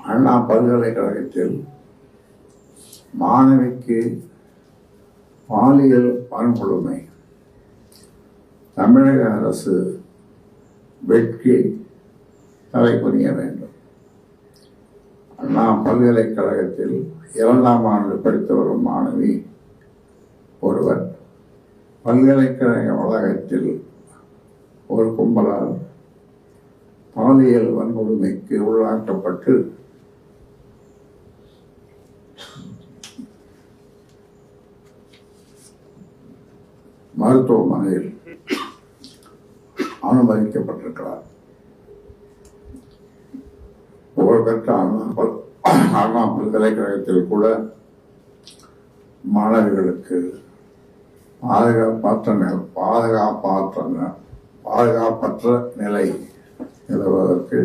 அண்ணா பல்கலைக்கழகத்தில் மாணவிக்கு பாலியல் வன்கொடுமை தமிழக அரசு வெட்கி தலை குனிய வேண்டும். அண்ணா பல்கலைக்கழகத்தில் 2ஆம் ஆண்டு படித்து வரும் மாணவி ஒருவர் பல்கலைக்கழக வளாகத்தில் ஒரு கும்பலால் பாலியல் வன்கொடுமைக்கு உள்ளாக்கப்பட்டு மருத்துவமனையில் அனுமதிக்கப்பட்டிருக்கிறார். புகழ்பெற்ற அண்ணா பல்கலைக்கழகத்தில் கூட மாணவிகளுக்கு பாதுகாப்பற்ற நிலை நிலவுவதற்கு